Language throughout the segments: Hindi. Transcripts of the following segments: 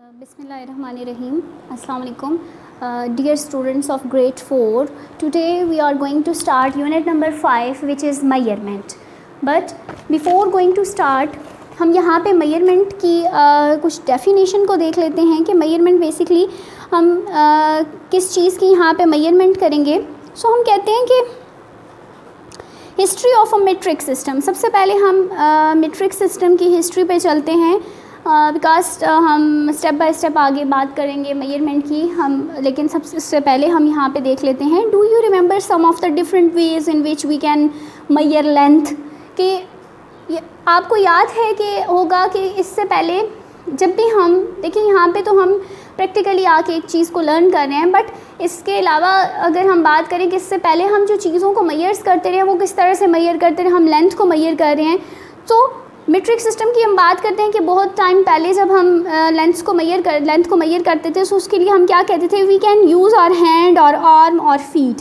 Bismillahirrahmanirrahim. Assalamu alaikum. Dear students of grade 4, today we are going to start unit number 5 which is measurement. But before going to start, हम यहाँ पे measurement की कुछ definition को देख लेते हैं कि measurement basically हम किस चीज़ की यहाँ पे measurement करेंगे. So हम कहते हैं कि history of a metric system. सबसे पहले हम मेट्रिक सिस्टम की हिस्ट्री पे चलते हैं बिकॉज हम स्टेप बाय स्टेप आगे बात करेंगे मेजरमेंट की लेकिन सबसे पहले हम यहाँ पे देख लेते हैं. Do you remember some of the different ways in which we can measure length. कि आपको याद है कि होगा कि इससे पहले जब भी हम देखिए यहाँ पे तो हम प्रैक्टिकली आके एक चीज़ को लर्न कर रहे हैं, बट इसके अलावा अगर हम बात करें कि इससे पहले हम जो चीज़ों को मेजर्स करते रहे वो किस तरह से मेजर करते रहे, हम लेंथ को मेजर कर रहे हैं. तो मीट्रिक सिस्टम की हम बात करते हैं कि बहुत टाइम पहले जब हम लेंथ को मेजर करते थे तो उसके लिए हम क्या कहते थे, we can use our hand और आर्म और फीट.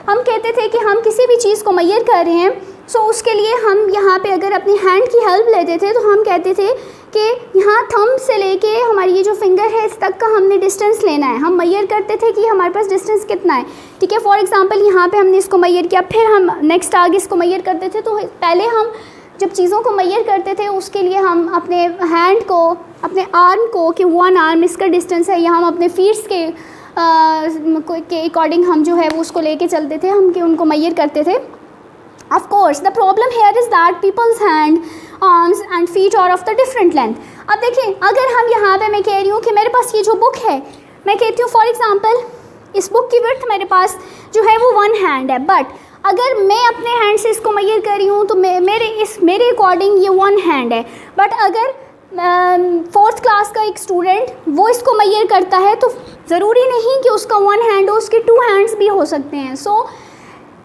हम कहते थे कि हम किसी भी चीज़ को मेजर कर रहे हैं सो उसके लिए हम यहाँ पे अगर अपनी हैंड की हेल्प लेते थे तो हम कहते थे कि यहाँ थंब से लेके हमारी ये जो फिंगर है इस तक का हमने डिस्टेंस लेना है. हम मेजर करते थे कि हमारे पास डिस्टेंस कितना है. ठीक है, फॉर एग्जांपल यहाँ पे हमने इसको मेजर किया, फिर हम नेक्स्ट आगे इसको मेजर करते थे. तो पहले हम जब चीज़ों को मेजर करते थे उसके लिए हम अपने हैंड को, अपने आर्म को कि वन आर्म इसका डिस्टेंस है, या हम अपने फीट्स के अकॉर्डिंग हम जो है वो उसको लेके चलते थे, हम कि उनको मेजर करते थे. Of course, the problem here is that people's hand, arms and feet are of the different length. अब देखिए, अगर हम यहाँ पे मैं कह रही हूँ कि मेरे पास ये जो बुक है, मैं कहती हूँ फॉर एग्जांपल इस बुक की विड्थ मेरे पास जो है वो 1 हैंड है, बट अगर मैं अपने हैंड से इसको मेजर कर रही हूँ तो मेरे अकॉर्डिंग ये 1 हैंड है. बट अगर 4th क्लास का एक स्टूडेंट वो इसको मेजर करता है तो ज़रूरी नहीं कि उसका 1 हैंड हो, उसके 2 हैंड्स भी हो सकते हैं. सो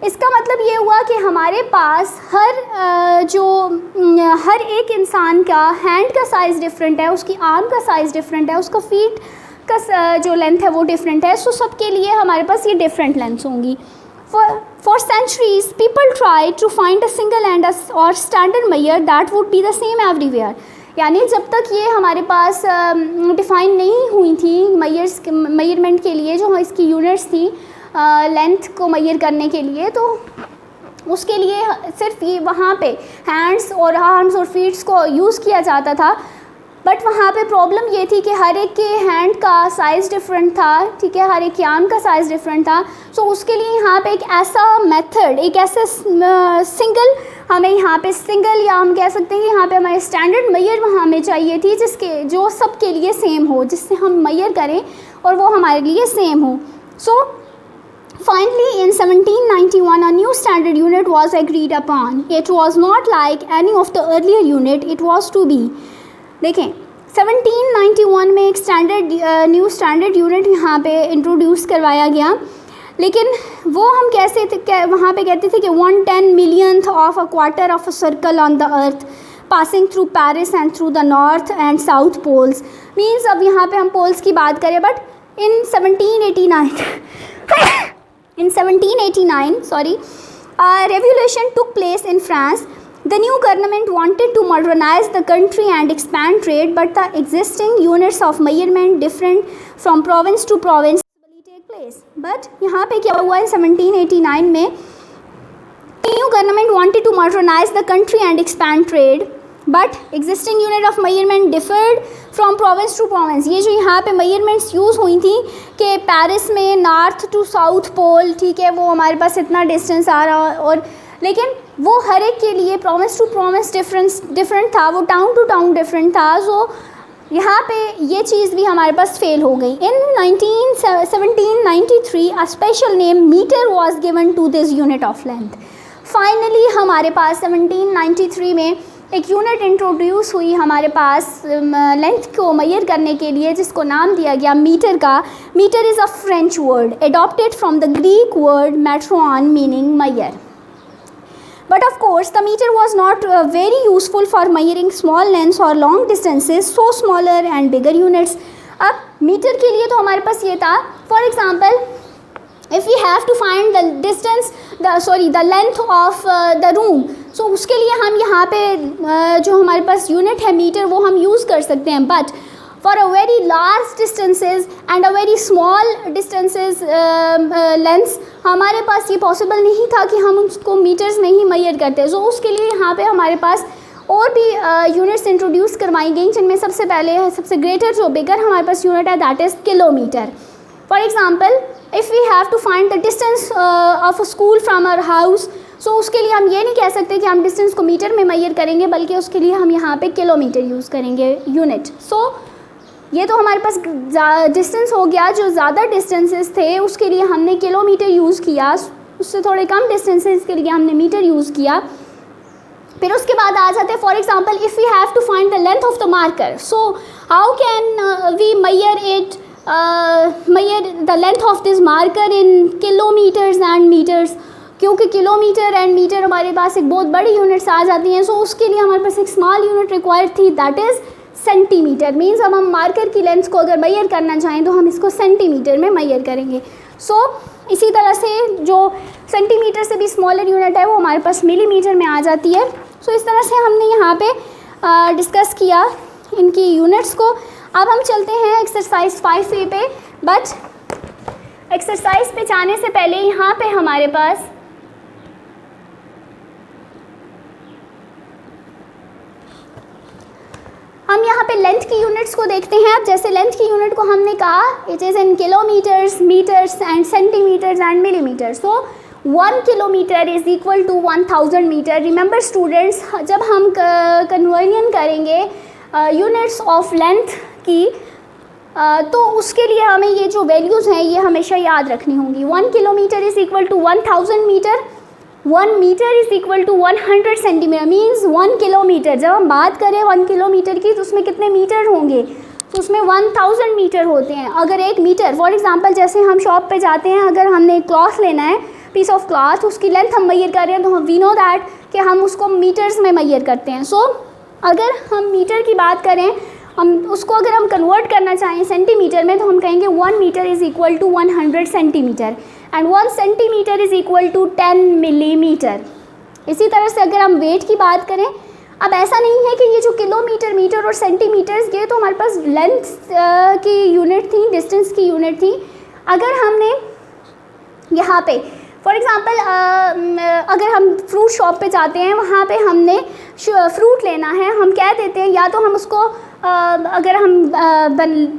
इसका मतलब ये हुआ कि हमारे पास हर एक इंसान का हैंड का साइज़ डिफरेंट है, उसकी आर्म का साइज़ डिफरेंट है, उसका फीट का जो लेंथ है वो डिफरेंट है. सो सबके लिए हमारे पास ये डिफरेंट लेंथ्स होंगी. For centuries people try to find a single and और standard measure that would be the same everywhere. यानी जब तक ये हमारे पास डिफ़ाइन नहीं हुई थी मेजरमेंट के लिए जो इसकी यूनिट्स थी लेंथ को मेजर करने के लिए, तो उसके लिए सिर्फ ये वहाँ पे हैंड्स और आर्म्स और फीट्स को यूज़ किया जाता था. बट वहाँ पे प्रॉब्लम ये थी कि हर एक के हैंड का साइज़ डिफरेंट था. ठीक है, हर एक के आर्म का साइज़ डिफरेंट था. सो उसके लिए यहाँ पे एक ऐसा मेथड, एक ऐसे सिंगल हमें यहाँ पे सिंगल या हम कह सकते हैं कि यहाँ पे हमारे स्टैंडर्ड मेजर हमें चाहिए थी जो सबके लिए सेम हो, जिससे हम मेजर करें और वो हमारे लिए सेम हो. सो finally, in 1791, a new standard unit was agreed upon. It was not like any of the earlier unit. It was to be. देखें, 1791 में एक न्यू स्टैंडर्ड यूनिट यहाँ पे इंट्रोड्यूस करवाया गया, लेकिन वो हम वहाँ पे कहते थे कि 1/10 millionth of a quarter of a circle on the earth passing through Paris and through the north and south poles. Means अब यहाँ पे हम poles की बात करें, but in 1789, a revolution took place in France. The new government wanted to modernize the country and expand trade, but the existing units of measurement different from province to province take place. But यहाँ पे क्या हुआ in 1789 में, the new government wanted to modernize the country and expand trade, but existing unit of measurement differed from province to province. ये जो यहाँ पे measurements यूज़ हुई थी कि पेरिस में नॉर्थ टू साउथ पोल, ठीक है, वो हमारे पास इतना डिस्टेंस आ रहा, और लेकिन वो हर एक के लिए प्रोविंस टू प्रोविंस डिफरेंट था, वो टाउन टू टाउन डिफरेंट था. सो यहाँ पे ये चीज़ भी हमारे पास फेल हो गई. इन 1793 a special name meter was given to this unit of length. Finally हमारे पास 1793 में एक यूनिट इंट्रोड्यूस हुई हमारे पास लेंथ को मेजर करने के लिए, जिसको नाम दिया गया मीटर का. Metre is a French word adopted from the Greek word metron meaning measure. But of course, the meter was not very useful for measuring small lengths or long distances, so smaller and bigger units. अब मीटर के लिए तो हमारे पास ये था, for example, if we have to find the distance, the length of the room, so उसके लिए हम यहाँ पे जो हमारे पास यूनिट है मीटर वो हम यूज़ कर सकते हैं. But for a very large distances and a very small distances lens हमारे पास ये पॉसिबल नहीं था कि हम उसको मीटर्स में ही मेजर करते हैं। सो उसके लिए यहाँ पे हमारे पास और भी यूनिट्स इंट्रोड्यूस करवाई गई, जिनमें सबसे पहले है, सबसे ग्रेटर जो बिगर हमारे पास यूनिट है, that is kilometre. For example if we have to find the distance of a school from our house, so उसके लिए हम ये नहीं कह सकते कि हम डिस्टेंस को मीटर में मेजर करेंगे, बल्कि उसके लिए हम यहाँ पे किलोमीटर यूज़ करेंगे, यूनिट। सो ये तो हमारे पास डिस्टेंस हो गया, जो ज़्यादा डिस्टेंसेस थे उसके लिए हमने किलोमीटर यूज़ किया, उससे थोड़े कम डिस्टेंसेस के लिए हमने मीटर यूज़ किया। फिर उसके बाद आ जाते हैं, for example if we have to find the length of the marker, so how can we measure it, measure the length of this marker in kilometres and metres, क्योंकि किलोमीटर एंड मीटर हमारे पास एक बहुत बड़ी यूनिट्स आ जाती हैं। सो उसके लिए हमारे पास एक स्मॉल यूनिट रिक्वायर्ड थी, दैट इज़ सेंटीमीटर। मीन्स अब हम मार्कर की लेंथ को अगर मेजर करना चाहें तो हम इसको सेंटीमीटर में मेजर करेंगे। सो इसी तरह से जो सेंटीमीटर से भी स्मॉलर यूनिट है वो हमारे पास मिलीमीटर में आ जाती है। सो इस तरह से हमने यहाँ पे डिस्कस किया इनकी यूनिट्स को। अब हम चलते हैं एक्सरसाइज 5A पे, बट एक्सरसाइज पे जाने से पहले यहाँ पे हमारे पास हम यहाँ पे लेंथ की यूनिट्स को देखते हैं। अब जैसे लेंथ की यूनिट को हमने कहा it is in kilometres, metres and centimetres and millimetres. So 1 kilometre is equal to 1000 metre. Remember students, जब हम कन्वर्जन करेंगे यूनिट्स ऑफ लेंथ की तो उसके लिए हमें ये जो वैल्यूज़ हैं ये हमेशा याद रखनी होंगी। 1 kilometre is equal to 1000 metre, 1 metre is equal to 100 centimetre. Means 1 kilometre, जब हम बात करें 1 किलोमीटर की तो उसमें कितने मीटर होंगे, तो उसमें 1000 मीटर होते हैं। अगर एक मीटर, फॉर एग्जांपल जैसे हम शॉप पे जाते हैं, अगर हमने एक क्लॉथ लेना है, पीस ऑफ क्लॉथ, उसकी लेंथ हम मेजर कर रहे हैं, तो हम वी नो दैट कि हम उसको मीटर्स में मेजर करते हैं। सो अगर हम मीटर की बात करें, हम उसको अगर हम कन्वर्ट करना चाहें सेंटीमीटर में, तो हम कहेंगे 1 metre is equal to 100 centimetre and 1 centimetre is equal to 10 millimetre. इसी तरह से अगर हम वेट की बात करें, अब ऐसा नहीं है कि ये जो किलोमीटर, मीटर और सेंटीमीटर्स, ये तो हमारे पास लेंथ की यूनिट थी, डिस्टेंस की यूनिट थी। अगर हमने यहाँ पे फॉर एग्ज़ाम्पल अगर हम फ्रूट शॉप पे जाते हैं, वहाँ पे हमने फ्रूट लेना है, हम कह देते हैं, या तो हम उसको अगर हम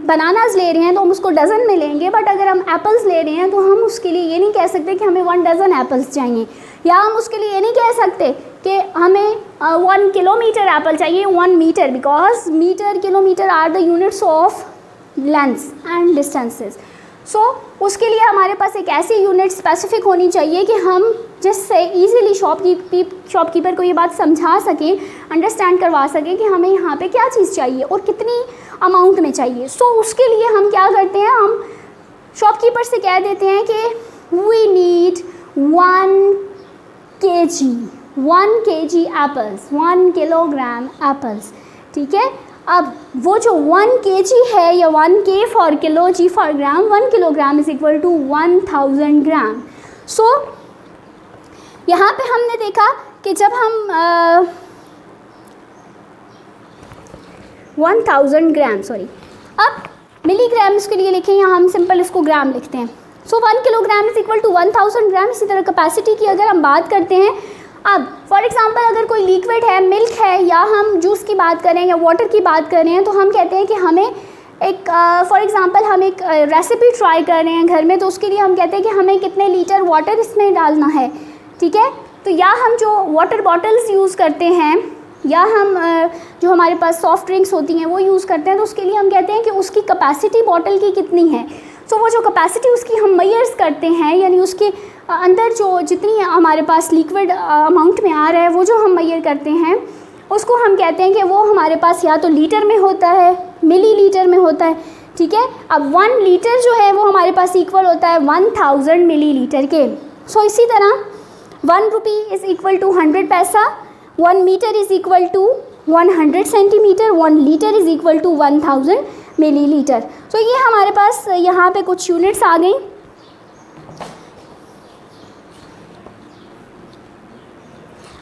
बनानास ले रहे हैं तो हम उसको डज़न में लेंगे, बट अगर हम एप्पल्स ले रहे हैं तो हम उसके लिए ये नहीं कह सकते कि हमें 1 डज़न एप्पल्स चाहिए, या हम उसके लिए ये नहीं कह सकते कि हमें 1 किलोमीटर एप्पल चाहिए, 1 metre, because metre, kilometre are the units of lengths and distances. So उसके लिए हमारे पास एक ऐसी यूनिट स्पेसिफिक होनी चाहिए कि हम जिससे ईज़िली शॉपकीपर को ये बात समझा सकें, अंडरस्टैंड करवा सकें कि हमें यहाँ पे क्या चीज़ चाहिए और कितनी अमाउंट में चाहिए। सो उसके लिए हम क्या करते हैं, हम शॉपकीपर से कह देते हैं कि we need 1 kg apples, 1 kilogram apples, ठीक है। अब वो जो 1 kg है, या 1 K for kilo, G for gram, 1 kilogram is equal to 1000 gram. So यहाँ पे हमने देखा कि जब हम 1000 ग्राम, अब मिलीग्राम इसके लिए लिखें, यहाँ हम सिंपल इसको ग्राम लिखते हैं। सो 1 किलोग्राम इज़ इक्वल टू 1000 ग्राम। इसी तरह कैपेसिटी की अगर हम बात करते हैं, अब फॉर एग्ज़ाम्पल अगर कोई लिक्विड है, मिल्क है, या हम जूस की बात करें या वाटर की बात कर रहे हैं, तो हम कहते हैं कि हमें एक फॉर एग्ज़ाम्पल हम एक रेसिपी ट्राई कर रहे हैं घर में, तो उसके लिए हम कहते हैं कि हमें कितने लीटर वाटर इसमें डालना है, ठीक है। तो या हम जो वाटर बॉटल्स यूज़ करते हैं, या हम जो हमारे पास सॉफ्ट ड्रिंक्स होती हैं वो यूज़ करते हैं, तो उसके लिए हम कहते हैं कि उसकी कैपेसिटी बॉटल की कितनी है। सो वो जो कैपेसिटी उसकी हम मेजर्स करते हैं, यानी उसके अंदर जो जितनी हमारे पास लिक्विड अमाउंट में आ रहा है वो जो हम मेजर करते हैं, उसको हम कहते हैं कि वो हमारे पास या तो लीटर में होता है, मिलीलीटर में होता है, ठीक है। अब 1 लीटर जो है वो हमारे पास इक्वल होता है 1000 मिलीलीटर के। सो इसी तरह 1 रुपी is equal to 100 paisa, 1 metre is equal to 100 centimetre, 1 litre is equal to 1000 millilitre. So ये हमारे पास यहाँ पे कुछ यूनिट्स आ गई।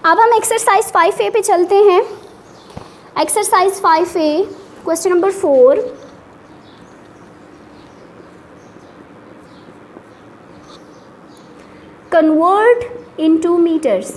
अब हम एक्सरसाइज 5A पे चलते हैं। Exercise 5A question number 4, convert into meters.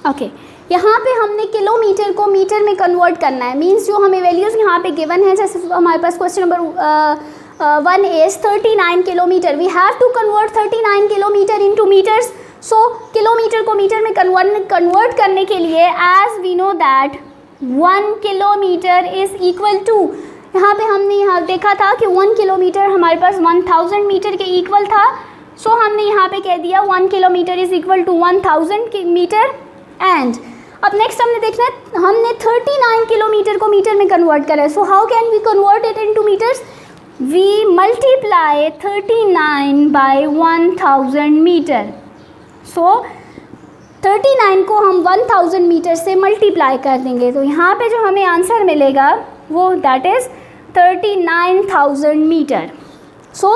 Okay यहाँ पे हमने किलोमीटर को मीटर में कन्वर्ट करना है, मीन्स जो हमें वैल्यूज़ यहाँ पे गिवन है, जैसे हमारे पास question number 1 is 39 kilometre, we have to convert 39 kilometre into metres. So kilometre को मीटर में कन्वर्ट करने के लिए as we know that 1 kilometre is equal to, यहाँ पे हमने यहाँ देखा था कि 1 किलोमीटर हमारे पास 1000 मीटर के इक्वल था. सो हमने यहाँ पे कह दिया 1 kilometre is equal to 1000 metre. And अब नेक्स्ट हमने देखना है, हमने 39 किलोमीटर को मीटर में कन्वर्ट करा है. So how can we convert it into metres? We multiply 39 by 1000 metre. So 39 को हम 1000 मीटर से मल्टीप्लाई कर देंगे, तो यहाँ पे जो हमें आंसर मिलेगा वो दैट इज़ 39,000 मीटर. सो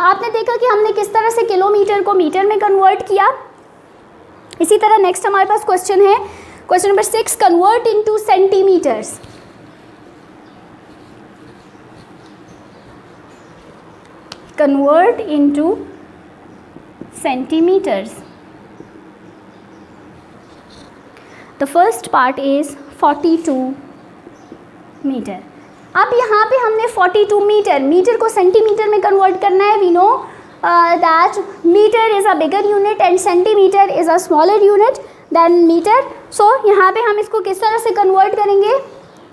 आपने देखा कि हमने किस तरह से किलोमीटर को मीटर में कन्वर्ट किया. इसी तरह नेक्स्ट हमारे पास क्वेश्चन है, question number 6, convert into centimetres. Convert into centimetres. The first part is 42 metre. अब यहाँ पे हमने 42 मीटर को सेंटीमीटर में कन्वर्ट करना है. We know that meter is a bigger unit and centimeter is a smaller unit than meter. So यहाँ पे हम इसको किस तरह से कन्वर्ट करेंगे?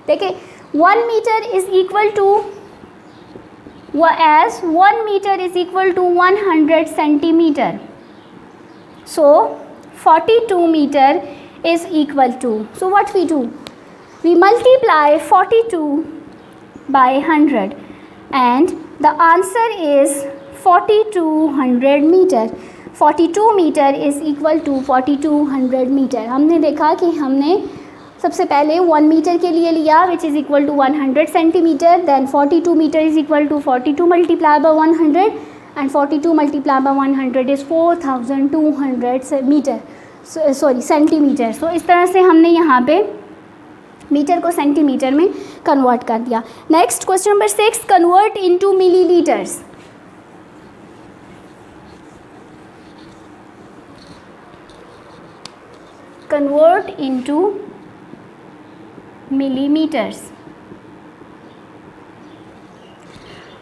देखिए 1 metre is equal to as 1 metre is equal to 100 centimetre. So 42 metre is equal to, so what we do? We multiply 42 by 100 and the answer is 4200 metre. 42 metre is equal to 4200 metre. हमने देखा कि हमने सबसे पहले 1 मीटर के लिए लिया which is equal to 100 centimetre, then 42 metre is equal to 42 multiply by 100 and 42 multiply by 100 is 4200 metre, sorry centimetre. So इस तरह से हमने यहाँ पे मीटर को सेंटीमीटर में कन्वर्ट कर दिया. Next question number 6, convert into millilitres. Convert into millimeters.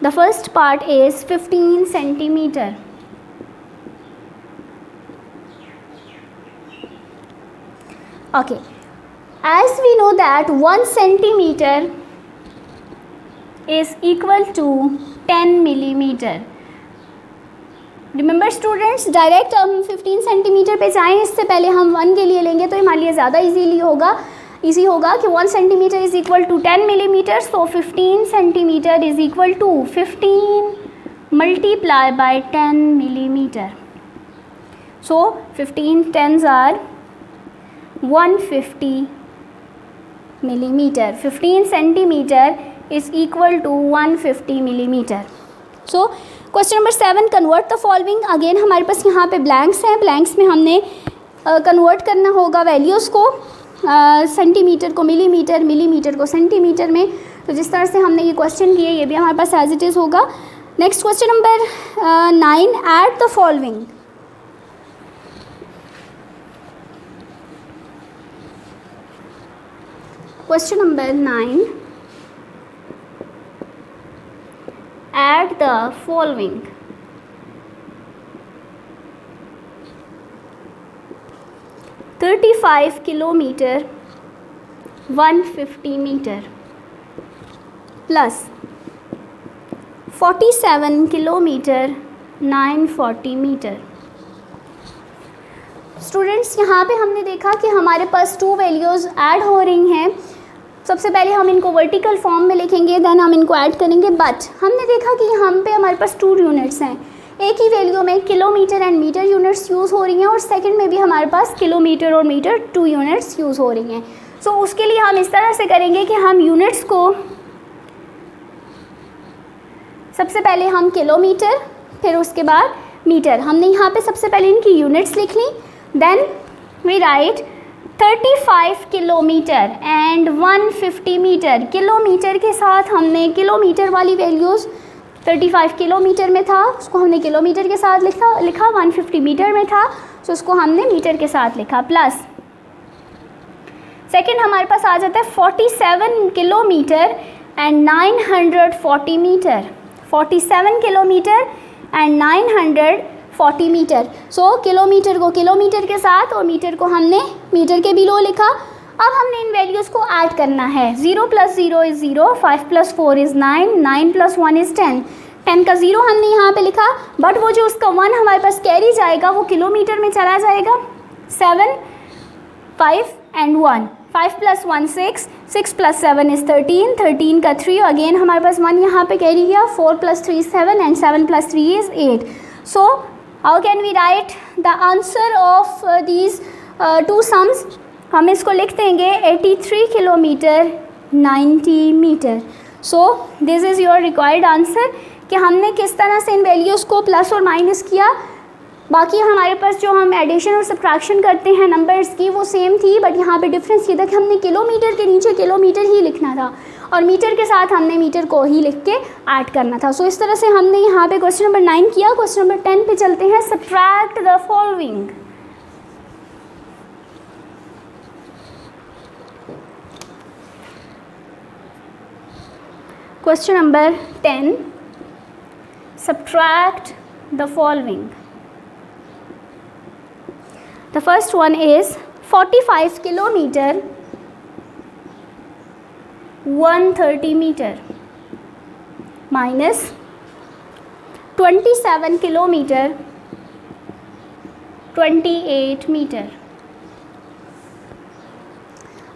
The first part is 15 centimeter. Okay, as we know that 1 centimeter is equal to 10 millimeter. Remember students, direct हम 15 सेंटीमीटर पे जाएँ इससे पहले हम 1 के लिए लेंगे तो हमारे लिए ज़्यादा इजी होगा कि 1 centimetre is equal to 10 millimetre. So 15 centimetre is equal to 15 multiply by 10 millimetre. So 15 tens are 150 millimetre. 15 centimetre is equal to 150 millimetre. So question number 7, convert the following. Again हमारे पास यहाँ पे ब्लैंक्स हैं, ब्लैंक्स में हमने कन्वर्ट करना होगा वैल्यूज़ को, सेंटीमीटर को मिलीमीटर, मिलीमीटर को सेंटीमीटर में. तो जिस तरह से हमने ये क्वेश्चन किए ये भी हमारे पास एज इट इज़ होगा. Next question number 9, add the following. Question number 9, add the following. "35 kilometer 150 meter plus 47 kilometer 940 meter." Students यहाँ पे हमने देखा कि हमारे पास 2 वैल्यूज़ ऐड हो रही हैं. सबसे पहले हम इनको वर्टिकल फॉर्म में लिखेंगे, देन हम इनको ऐड करेंगे. बट हमने देखा कि यहाँ पे हमारे पास 2 यूनिट्स हैं. एक ही वैल्यू में kilometre and metre units use हो रही हैं और सेकंड में भी हमारे पास किलोमीटर और मीटर 2 यूनिट्स यूज़ हो रही हैं. सो उसके लिए हम इस तरह से करेंगे कि हम यूनिट्स को सबसे पहले हम किलोमीटर, फिर उसके बाद मीटर, हमने यहाँ पे सबसे पहले इनकी यूनिट्स लिख ली. Then we write 35 kilometre and 150 metre. Kilometre के साथ हमने किलोमीटर वाली वैल्यूज़ 35 किलोमीटर में था, उसको हमने किलोमीटर के साथ लिखा 150 मीटर में था, तो उसको हमने मीटर के साथ लिखा। प्लस सेकंड हमारे पास आ जाता है 47 kilometre and 940 metre. 47 kilometre and 940 metre. So kilometre को किलोमीटर के साथ और मीटर को हमने मीटर के बिलो लिखा। अब हमने इन वैल्यूज़ को ऐड करना है। 0 + 0 = 0, 5 + 4 = 9, 9 + 1 = 10। 10 का 0 हमने यहाँ पे लिखा, बट वो जो उसका 1 हमारे पास कैरी जाएगा वो किलोमीटर में चला जाएगा। 7, 5 and 1, 5 + 1 = 6, 6 + 7 = 13, 13 का 3 अगेन हमारे पास 1 यहाँ पे कैरी गया, 4 + 3 = 7 and 7 + 3 = 8। So how can we write the answer of these two sums? हम इसको लिख देंगे 83 kilometre 90 metre. So this is your required answer कि हमने किस तरह से इन वैल्यूज़ को प्लस और माइनस किया। बाकी हमारे पास जो हम एडिशन और सब्ट्रैक्शन करते हैं नंबर्स की वो सेम थी, बट यहाँ पे डिफरेंस ये था कि हमने किलोमीटर के नीचे किलोमीटर ही लिखना था और मीटर के साथ हमने मीटर को ही लिख के ऐड करना था। सो इस तरह से हमने यहाँ पे क्वेश्चन नंबर 9 किया। क्वेश्चन नंबर 10 पे चलते हैं। Subtract the following. Question number 10, subtract the following. The first one is 45 kilometer 130 meter minus 27 kilometer 28 meter.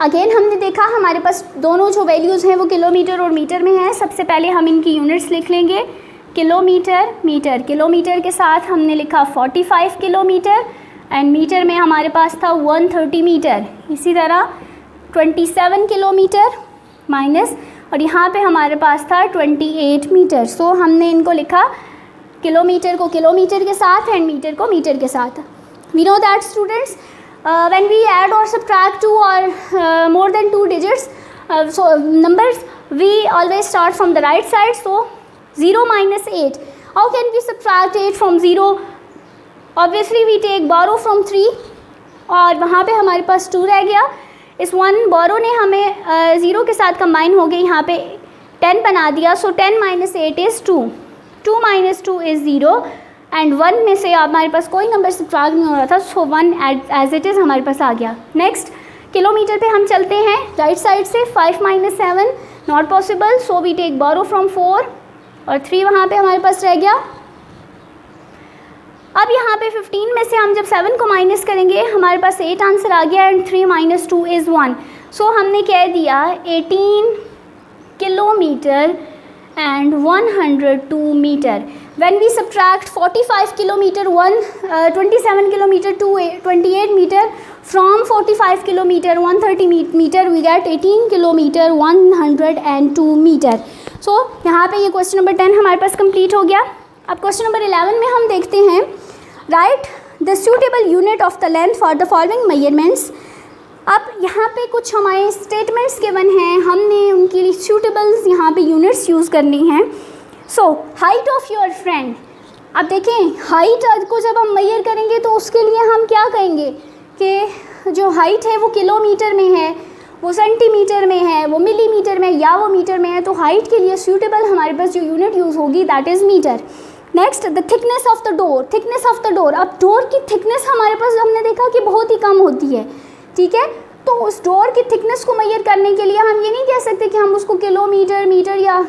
Again हमने देखा हमारे पास दोनों जो वैल्यूज़ हैं वो किलोमीटर और मीटर में हैं। सबसे पहले हम इनकी यूनिट्स लिख लेंगे। Kilometre, metre. किलोमीटर के साथ हमने लिखा 45 किलोमीटर एंड मीटर में हमारे पास था 130 मीटर। इसी तरह 27 किलोमीटर माइनस और यहाँ पे हमारे पास था 28 मीटर। सो हमने इनको लिखा किलोमीटर को किलोमीटर के साथ एंड मीटर को मीटर के साथ। We know that students, when we add or subtract 2 or more than 2 digits, so numbers, we always start from the right side. So 0 minus 8. How can we subtract 8 from 0? Obviously we take borrow from 3 और वहाँ पे हमारे पास 2 रह गया। इस 1 borrow ने हमें 0 के साथ कंबाइन हो गई, यहाँ पे 10 बना दिया। So 10 minus 8 is 2. 2 minus 2 is 0 and 1 में से हमारे पास कोई नंबर सब्ट्रैक्ट नहीं हो रहा था, सो 1 एज इट इज़ हमारे पास आ गया। नेक्स्ट किलोमीटर पे हम चलते हैं राइट साइड से। 5 minus 7 not possible, so we take borrow from 4 और 3 वहाँ पे हमारे पास रह गया। अब यहाँ पे 15 में से हम जब 7 को माइनस करेंगे हमारे पास 8 आंसर आ गया एंड 3 minus 2 is 1। सो हमने कह दिया 18 kilometre and 102 meter. When we subtract 45 kilometer 27 kilometer to 28 meter from 45 kilometer 130 meter, we get 18 kilometer 102 meter. So यहाँ पे ये क्वेश्चन नंबर 10 हमारे पास कंप्लीट हो गया। अब क्वेश्चन नंबर 11 में हम देखते हैं right the suitable unit of the length for the following measurements. अब यहाँ पे कुछ हमारे स्टेटमेंट्स गिवन हैं, हमने उनके लिए सूटेबल्स यहाँ पे यूनिट्स यूज़ करनी हैं। So height of your friend. अब देखें हाइट को जब हम मेजर करेंगे तो उसके लिए हम क्या कहेंगे कि जो हाइट है वो किलोमीटर में है, वो सेंटीमीटर में है, वो मिलीमीटर में या वो मीटर में है। तो हाइट के लिए सूटेबल हमारे पास जो यूनिट यूज़ होगी that is metre. Next the thickness of the door. Thickness of the door, अब डोर की थिकनेस हमारे पास हमने देखा कि बहुत ही कम होती है, ठीक है। तो उस डोर की थिकनेस को मेजर करने के लिए हम ये नहीं कह सकते कि हम उसको किलोमीटर, मीटर या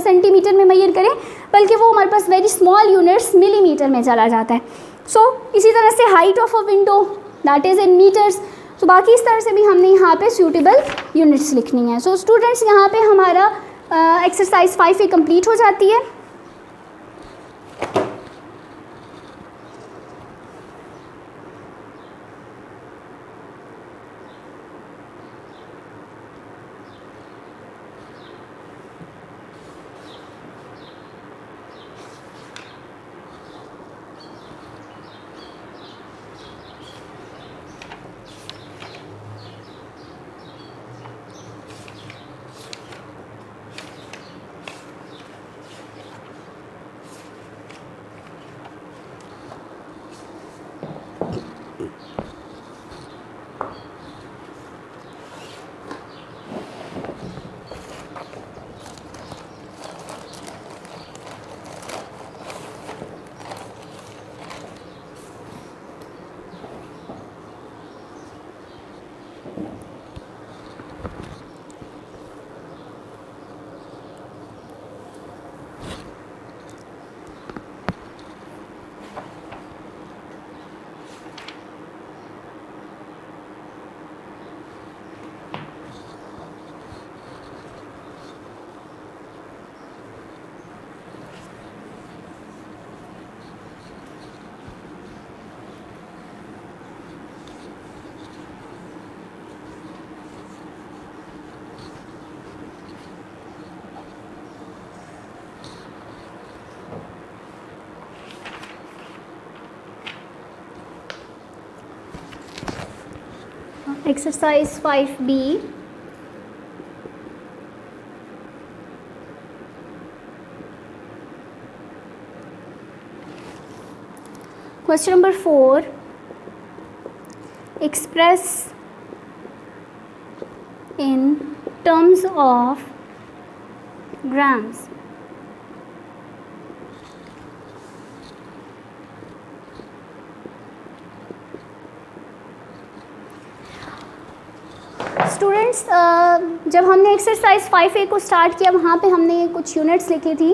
सेंटीमीटर में मेजर करें, बल्कि वो हमारे पास वेरी स्मॉल यूनिट्स मिलीमीटर में चला जाता है। सो इसी तरह से height of a window that is in metres. तो बाकी इस तरह से भी हमने यहाँ पे सूटेबल यूनिट्स लिखनी है। सो स्टूडेंट्स यहाँ पे हमारा एक्सरसाइज 5 ही कंप्लीट हो जाती है। Exercise 5B. Question number 4. Express in terms of grams. Students, जब हमने एक्सरसाइज 5A को स्टार्ट किया वहाँ पे हमने कुछ यूनिट्स लिखी थी.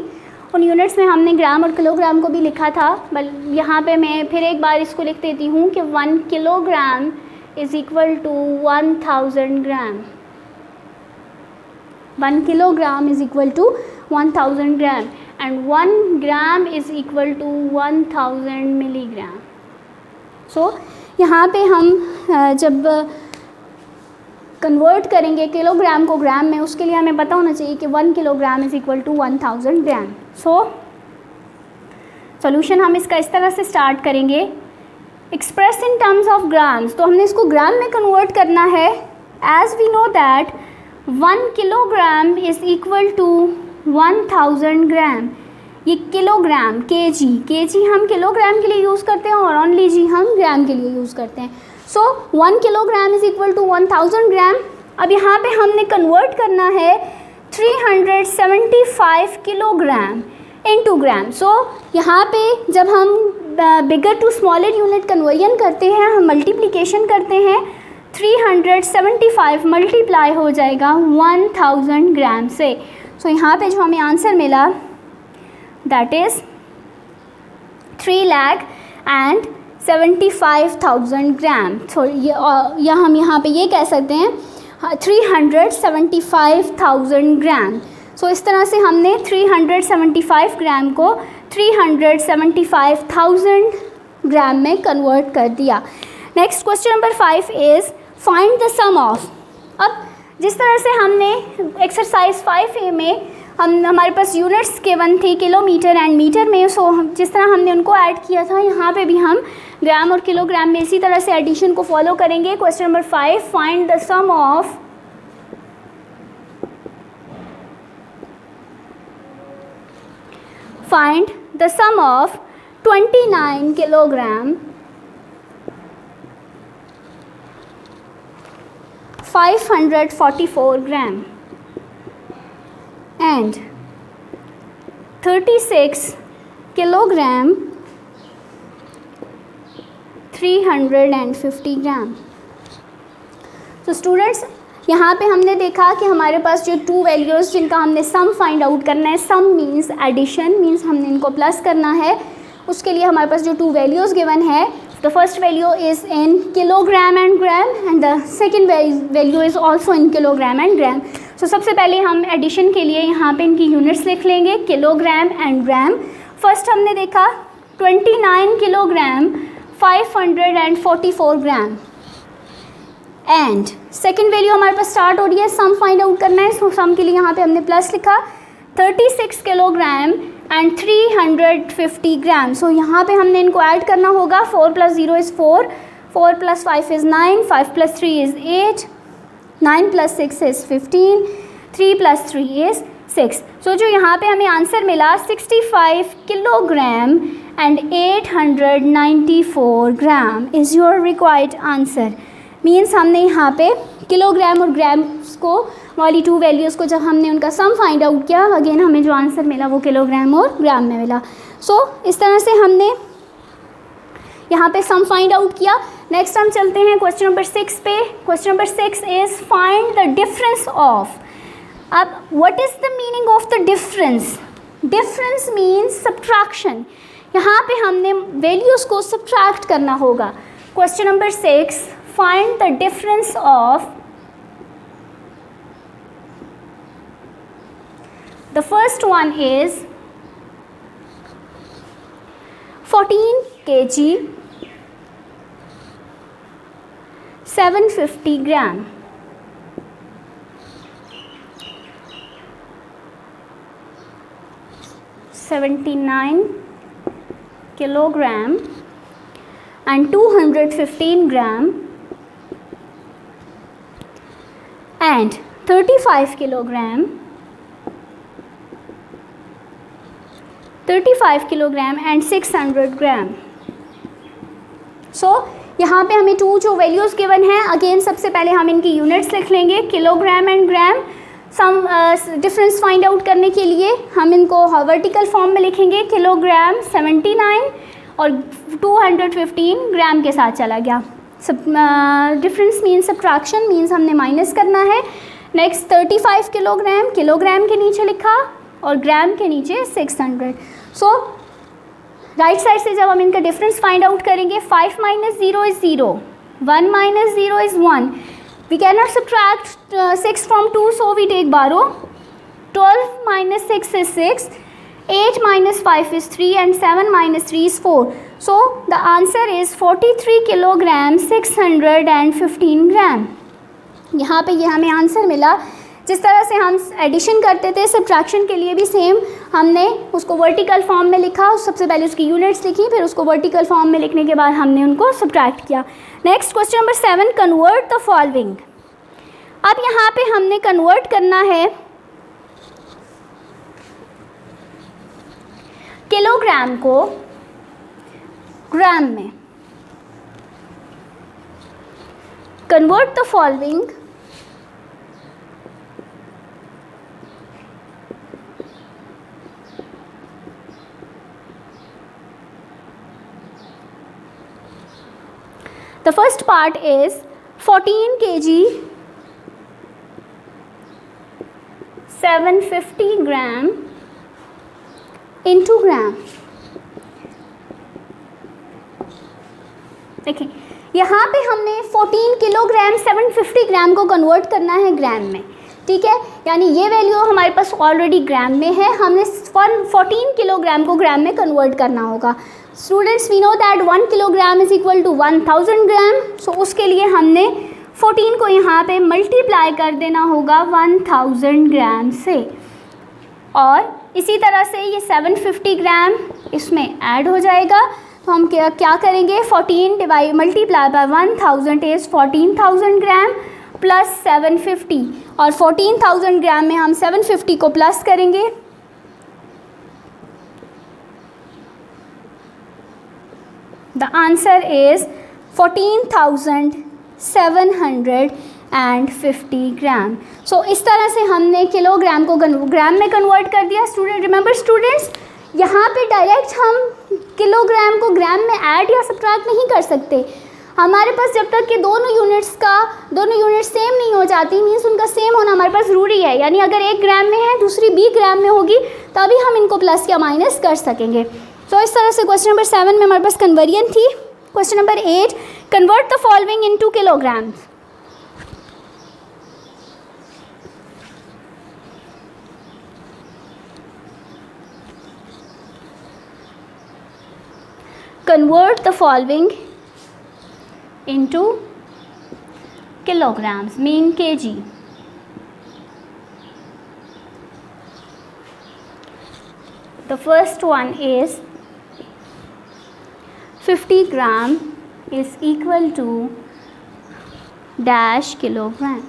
उन यूनिट्स में हमने ग्राम और किलोग्राम को भी लिखा था. बट यहाँ पे मैं फिर एक बार इसको लिख देती हूँ कि 1 kilogram is equal to 1000 gram. 1 kilogram is equal to 1000 gram and 1 gram is equal to 1000 milligram. So यहाँ पे हम जब कन्वर्ट करेंगे किलोग्राम को ग्राम में, उसके लिए हमें पता होना चाहिए कि 1 kilogram is equal to 1000 gram. So solution हम इसका इस तरह से स्टार्ट करेंगे. Express in terms of grams, तो हमने इसको ग्राम में कन्वर्ट करना है. As we know that 1 kilogram is equal to 1000 gram. ये किलोग्राम, केजी हम किलोग्राम के लिए यूज़ करते हैं और ओनली जी हम ग्राम के लिए यूज़ करते हैं. सो 1 किलोग्राम इज़ इक्वल टू 1000 ग्राम. अब यहाँ पे हमने कन्वर्ट करना है 375 किलोग्राम इनटू ग्राम. सो यहाँ पे जब हम बिगर टू स्मॉलर यूनिट कन्वर्जन करते हैं, हम मल्टीप्लिकेशन करते हैं, 375 मल्टीप्लाई हो जाएगा 1000 ग्राम से. सो यहाँ पे जो हमें आंसर मिला दैट इज़ 3,75,000 ग्राम. सो या हम यहाँ पे ये कह सकते हैं 375,000 ग्राम. सो इस तरह से हमने 375 ग्राम को 375,000 ग्राम में कन्वर्ट कर दिया. Next question number 5 is find the sum of. अब जिस तरह से हमने एक्सरसाइज 5A में हमारे पास यूनिट्स गिवन थी किलोमीटर एंड मीटर में, सो जिस तरह हमने उनको ऐड किया था यहाँ पे भी हम ग्राम और किलोग्राम में इसी तरह से एडिशन को फॉलो करेंगे. Question number 5, find the sum of find the sum of 29 kilogram 544 gram and 36 kilogram 350 gram. तो स्टूडेंट्स, यहाँ पे हमने देखा कि हमारे पास जो टू वैल्यूज़ जिनका हमने सम फाइंड आउट करना है, सम मीन्स एडिशन, मीन्स हमने इनको प्लस करना है. उसके लिए हमारे पास जो टू वैल्यूज़ गिवन है, the first value is in kilogram and gram and the second value is also in kilogram and gram. So सबसे पहले हम एडिशन के लिए यहाँ पे इनकी यूनिट्स लिख लेंगे, किलोग्राम एंड ग्राम. फर्स्ट हमने देखा 29 kilogram 544 gram and second value हमारे पास स्टार्ट हो रही है, सम फाइंड आउट करना है. सो सम के लिए यहाँ पे हमने प्लस लिखा 36 किलोग्राम एंड 350 ग्राम. सो यहाँ पे हमने इनको ऐड करना होगा. 4 + 0 is 4, 4 + 5 is 9, 5 + 3 is 8, 9 + 6 is 15, 3 + 3 is 6. सो जो यहाँ पे हमें आंसर मिला 65 kilogram and 894 gram is your required answer. Means हमने यहाँ पे किलोग्राम और ग्राम्स को वाली टू वैल्यूज़ को जब हमने उनका सम फाइंड आउट किया, अगेन हमें जो आंसर मिला वो किलोग्राम और ग्राम में मिला. सो इस तरह से हमने यहाँ पे सम फाइंड आउट किया. नेक्स्ट हम चलते हैं क्वेश्चन नंबर 6 पे. Question number 6 is find the difference of. अब what is the meaning of the difference? Difference means subtraction. यहाँ पे हमने वैल्यूज़ को सब्ट्रैक्ट करना होगा. Question number 6, find the difference of the first one is 14 kg 750 gram. $79 kilogram and 215 gram and 35 kilogram and 600 gram. So यहाँ पे हमें टू जो वैल्यूज़ गिवन हैं, अगेन सबसे पहले हम इनकी यूनिट्स लिख लेंगे, kilogram and gram. Sum difference find out करने के लिए हम इनको वर्टिकल फॉर्म में लिखेंगे, किलोग्राम 79 और 215 ग्राम के साथ चला गया. सब डिफरेंस मीन्स सब्ट्रैक्शन मीन्स हमने माइनस करना है. नेक्स्ट 35 किलोग्राम, किलोग्राम के नीचे लिखा और ग्राम के नीचे 600. सो राइट साइड से जब हम इनका डिफरेंस फाइंड आउट करेंगे, 5 - 0 is 0, 1 - 0 is 1. We cannot subtract 6 from 2, so we take borrow. 12 - 6 is 6, 8 - 5 is 3 and 7 - 3 is 4. So the answer is 43 kilogram 615 ग्राम. यहाँ पे ये हमें आंसर मिला. जिस तरह से हम एडिशन करते थे, सब्ट्रैक्शन के लिए भी सेम हमने उसको वर्टिकल फॉर्म में लिखा, सबसे पहले उसकी यूनिट्स लिखी, फिर उसको वर्टिकल फॉर्म में लिखने के बाद हमने उनको सब्ट्रैक्ट किया. Next question number 7, convert the following. अब यहाँ पे हमने कन्वर्ट करना है किलोग्राम को ग्राम में. Convert the following The first part is 14 kg 750 gram into gram. देखिए यहाँ पे हमने 14 किलोग्राम 750 ग्राम को कन्वर्ट करना है ग्राम में. ठीक है, यानी ये वैल्यू हमारे पास ऑलरेडी ग्राम में है, हमने 14 किलोग्राम को ग्राम में कन्वर्ट करना होगा. Students, we know that 1 kilogram is equal to 1000 gram. So उसके लिए हमने 14 को यहाँ पे मल्टीप्लाई कर देना होगा 1000 ग्राम से, और इसी तरह से ये 750 ग्राम इसमें ऐड हो जाएगा. तो हम क्या करेंगे, 14 divide multiply by 1000 is 14000 gram plus 750, और 14000 ग्राम में हम 750 को प्लस करेंगे. The answer is 14,750 ग्राम. सो इस तरह से हमने किलोग्राम को ग्राम में कन्वर्ट कर दिया. स्टूडेंट रिमेंबर स्टूडेंट्स, यहाँ पे डायरेक्ट हम किलोग्राम को ग्राम में ऐड या सब्ट्रैक्ट नहीं कर सकते. हमारे पास जब तक कि दोनों यूनिट्स सेम नहीं हो जाती, मीन्स उनका सेम होना हमारे पास ज़रूरी है. यानी अगर एक ग्राम में है दूसरी 20 ग्राम में होगी, तभी हम इनको प्लस या माइनस कर सकेंगे. तो इस तरह से क्वेश्चन नंबर 7 में हमारे पास कन्वर्जन थी. Question number 8, convert the following into kilograms. Convert the following into kilograms, mean kg. The first one is 50 gram is equal to dash kilogram.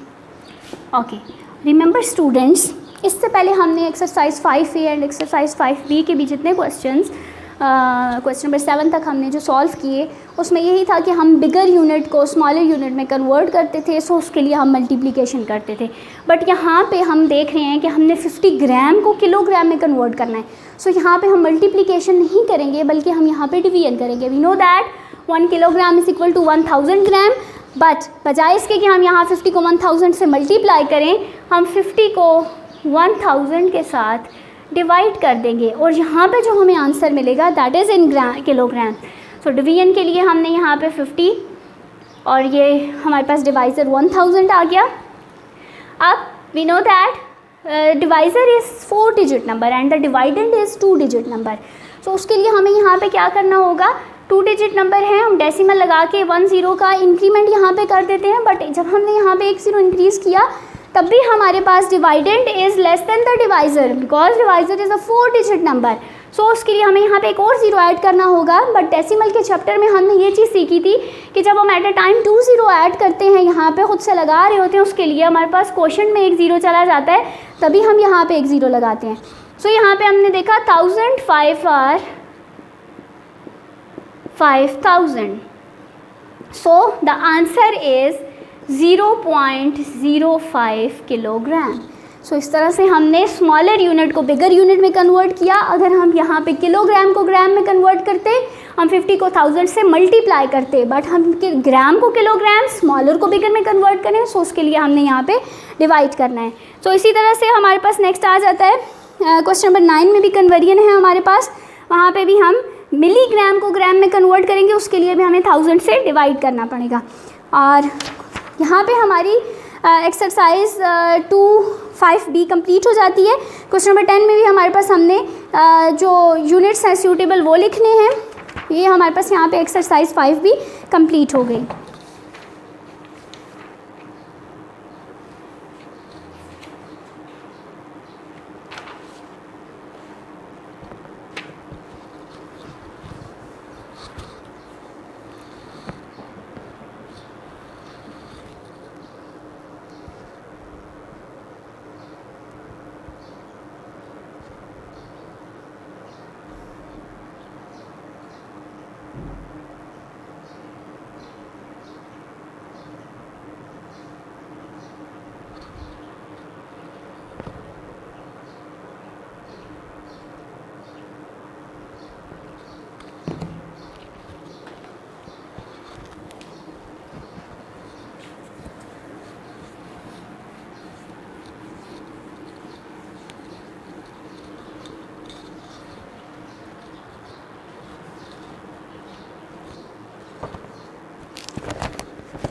Okay, remember students, इससे पहले हमने exercise 5A and exercise 5B के भी जितने क्वेश्चंस क्वेश्चन नंबर 7 तक हमने जो सॉल्व किए, उसमें यही था कि हम बिगर यूनिट को स्मॉलर यूनिट में कन्वर्ट करते थे. सो उसके लिए हम मल्टीप्लिकेशन करते थे. बट यहाँ पे हम देख रहे हैं कि हमने 50 ग्राम को किलोग्राम में कन्वर्ट करना है. सो यहाँ पे हम मल्टीप्लिकेशन नहीं करेंगे, बल्कि हम यहाँ पे डिवीजन करेंगे. We know that 1 kilogram is equal to 1000 gram. But बजाय इसके कि हम यहाँ 50 को 1000 से मल्टीप्लाई करें, हम 50 को 1000 के साथ डिवाइड कर देंगे, और यहाँ पे जो हमें आंसर मिलेगा that is in kilogram. So division के लिए हमने यहाँ पे 50 और ये हमारे पास डिवाइज़र 1000 आ गया. अब we know that divisor is 4 digit number and the dividend is 2 digit number. So उसके लिए हमें यहाँ पे क्या करना होगा, 2 डिजिट नंबर है, हम डेसिमल लगा के 1 0 का इंक्रीमेंट यहाँ पे कर देते हैं. बट जब हमने यहाँ पे 1 0 इंक्रीज़ किया, तब भी हमारे पास dividend is less than the divisor, because divisor is a 4 digit number. So उसके लिए हमें यहाँ पे एक और ज़ीरो ऐड करना होगा। बट डेसिमल के चैप्टर में हमने ये चीज़ सीखी थी कि जब हम at a time 2 zero add करते हैं, यहाँ पे खुद से लगा रहे होते हैं, उसके लिए हमारे पास क्वोशंट में एक ज़ीरो चला जाता है, तभी हम यहाँ पे एक ज़ीरो लगाते हैं। सो यहाँ पे हमने देखा 1005 or 5000, so the answer is 0.05 kilogram. So इस तरह से हमने स्मॉलर यूनिट को बिगर यूनिट में कन्वर्ट किया। अगर हम यहाँ पे किलोग्राम को ग्राम में कन्वर्ट करते, हम 50 को 1000 से मल्टीप्लाई करते, बट हम ग्राम को किलोग्राम, स्मॉलर को बिगर में कन्वर्ट करें, सो उसके लिए हमने यहाँ पे डिवाइड करना है। तो इसी तरह से हमारे पास नेक्स्ट आ जाता है क्वेश्चन नंबर 9 में भी कन्वर्जन है हमारे पास। वहाँ पे भी हम मिलीग्राम को ग्राम में कन्वर्ट करेंगे, उसके लिए भी हमें 1000 से डिवाइड करना पड़ेगा। और यहाँ पे हमारी एक्सरसाइज 2.5b कंप्लीट हो जाती है। क्वेश्चन नंबर 10 में भी हमारे पास हमने जो यूनिट्स हैं सूटेबल वो लिखने हैं। ये हमारे पास यहाँ पे एक्सरसाइज 5b कंप्लीट हो गई।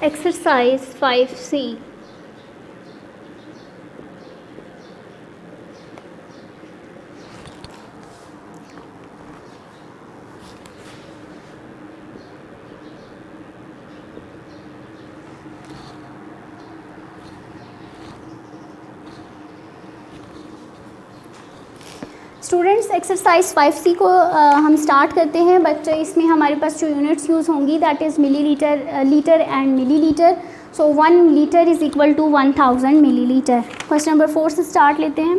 Exercise 5c, students exercise 5c को हम स्टार्ट करते हैं। बट इसमें हमारे पास जो यूनिट्स यूज़ होंगी that is millilitre, litre and millilitre. So 1 litre is equal to 1000 millilitre. Question number 4 से स्टार्ट लेते हैं।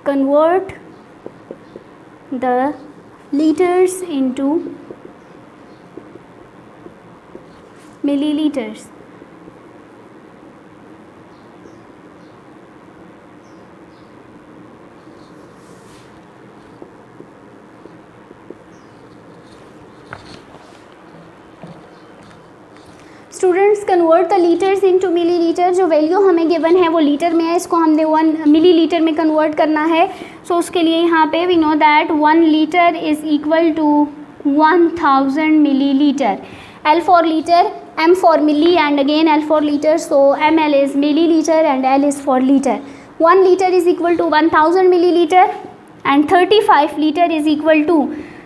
Convert the litres into millilitres. Students convert the litres into millilitre. जो वैल्यू हमें गिवन है वो लीटर में है, इसको हमने 1 मिलीलीटर में कन्वर्ट करना है। सो उसके लिए यहाँ पे we know that 1 litre is equal to 1000 millilitre. L for liter, M for milli and again L for liter. So ml is milliliter and L is for liter. 1 liter is equal to 1000 milliliter and 35 liter is equal to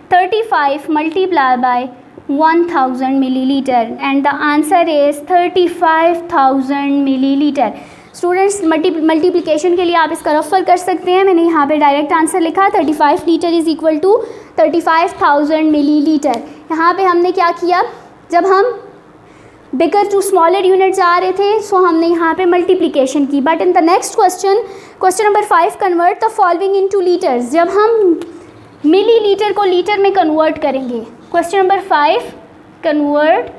35 multiplied by 1000 milliliter and the answer is 35,000 milliliter. Students multiplication के लिए आप इसका रेफर कर सकते हैं। मैंने यहाँ पे डायरेक्ट आंसर लिखा 35 litre is equal to 35,000 millilitre. यहाँ पे हमने क्या किया, जब हम बिगर टू स्मॉलर यूनिट जा रहे थे सो हमने यहाँ पे मल्टीप्लिकेशन की। But in the next question, question number 5, convert the following into litres. जब हम मिलीलीटर को लीटर में कन्वर्ट करेंगे। Question number 5, convert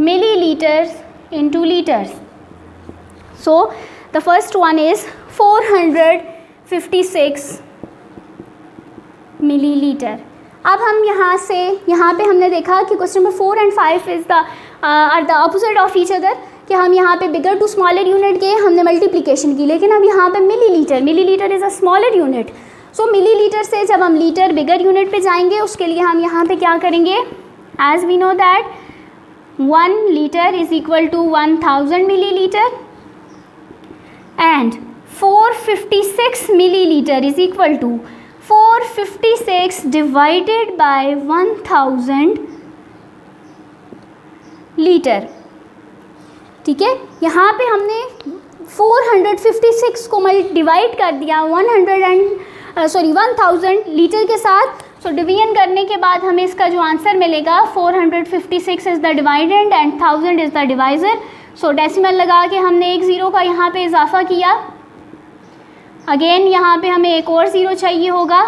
millilitres into liters. So the first one is 456 milliliter. अब हम यहाँ से यहाँ पे हमने देखा कि question number 4 and 5 is the are the opposite of each other, कि हम यहाँ पे बिगर टू स्मॉलर यूनिट गए, हमने मल्टीप्लिकेशन की। लेकिन अब यहाँ पे millilitre is a smaller unit. So millilitre से जब हम लीटर बिगर यूनिट पे जाएंगे, उसके लिए हम यहाँ पे क्या करेंगे, as we know that 1 liter is equal to 1000 milliliter and 456 milliliter is equal to 456 divided by 1000 liter. ठीक है, यहाँ पे हमने 456 को डिवाइड कर दिया 1000 लीटर के साथ। सो डिवीजन करने के बाद हमें इसका जो आंसर मिलेगा 456 is the dividend and 1000 is the divisor. So decimal लगा के हमने एक ज़ीरो का यहाँ पे इजाफा किया। अगेन यहाँ पे हमें एक और ज़ीरो चाहिए होगा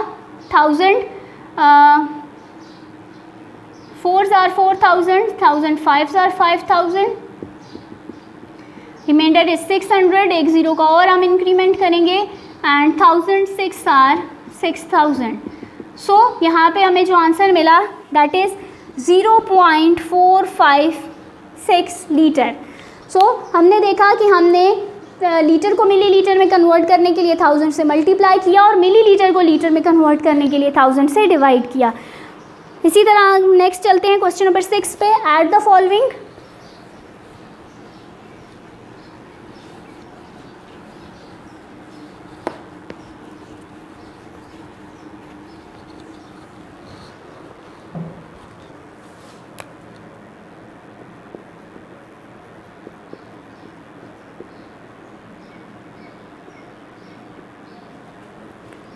1000, 4s are 4000, 1000 5s are 5000, reminder is 600, एक ज़ीरो का और हम इंक्रीमेंट करेंगे एंड 1006 आर 6000। सो यहाँ पे हमें जो आंसर मिला दैट इज़ 0.456 लीटर। सो हमने देखा कि हमने लीटर को मिलीलीटर में कन्वर्ट करने के लिए 1000 से मल्टीप्लाई किया और मिलीलीटर को लीटर में कन्वर्ट करने के लिए 1000 से डिवाइड किया। इसी तरह नेक्स्ट चलते हैं क्वेश्चन नंबर 6 पे। Add the following.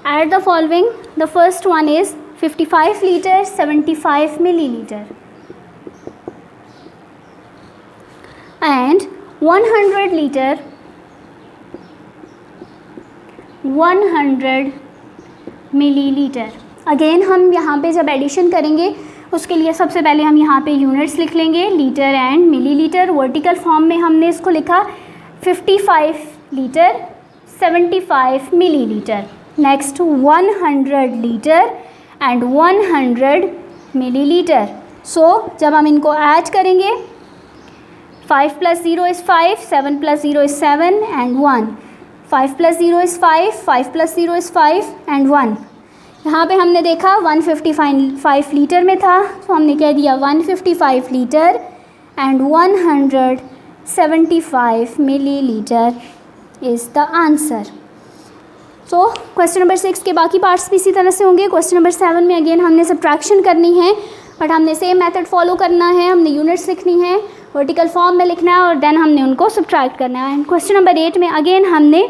Add the following. The first one is 55 liter 75 milliliter and 100 liter 100 milliliter। Again हम यहाँ पे जब एडिशन करेंगे उसके लिए सबसे पहले हम यहाँ पे यूनिट्स लिख लेंगे, litre and millilitre. Vertical form में हमने इसको लिखा 55 litre 75 millilitre. Next 100 litre and 100 millilitre. So जब हम इनको ऐड करेंगे 5 + 0 is 5, 7 + 0 is 7 and 1, 5 + 0 is 5, 5 + 0 is 5 and 1। यहाँ पे हमने देखा 155 लीटर में था, तो हमने कह दिया 155 litre and 175 millilitre is the answer. So question number 6 के बाकी पार्ट्स भी इसी तरह से होंगे। क्वेश्चन नंबर 7 में अगेन हमने सब्ट्रैक्शन करनी है, बट हमने सेम मेथड फॉलो करना है। हमने यूनिट्स लिखनी है, वर्टिकल फॉर्म में लिखना है और देन हमने उनको सब्ट्रैक्ट करना है। एंड क्वेश्चन नंबर 8 में अगेन हमने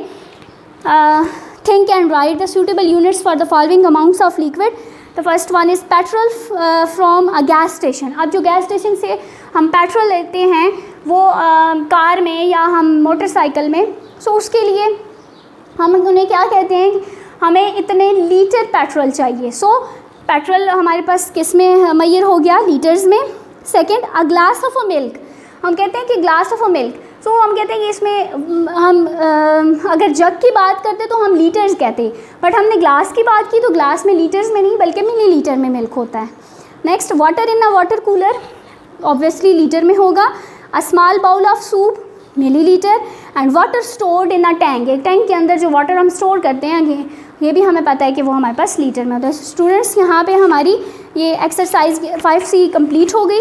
think and right the suitable units for the following amounts of liquid. The first one is petrol from a gas station. अब जो गैस स्टेशन से हम पेट्रोल लेते हैं वो कार में या हम मोटरसाइकिल में, सो उसके लिए हम उन्हें क्या कहते हैं, हमें इतने लीटर पेट्रोल चाहिए। सो पेट्रोल हमारे पास किस में मैयर हो गया, लीटर्स में। Second, a glass of a milk, हम कहते हैं कि ग्लास ऑफ अ मिल्क। सो हम कहते हैं कि इसमें हम अगर जग की बात करते तो हम लीटर्स कहते हैं, बट हमने ग्लास की बात की तो ग्लास में लीटर्स में नहीं बल्कि मिलीलीटर में मिल्क होता है। Next, water in a water cooler, obviously litre में होगा। A small bowl of soup, millilitre. And water stored in a tank, एक टैंक के अंदर जो वाटर हम स्टोर करते हैं ये भी हमें पता है कि वो हमारे पास लीटर में होता है। स्टूडेंट्स, यहाँ पे हमारी ये एक्सरसाइज 5C कंप्लीट हो गई।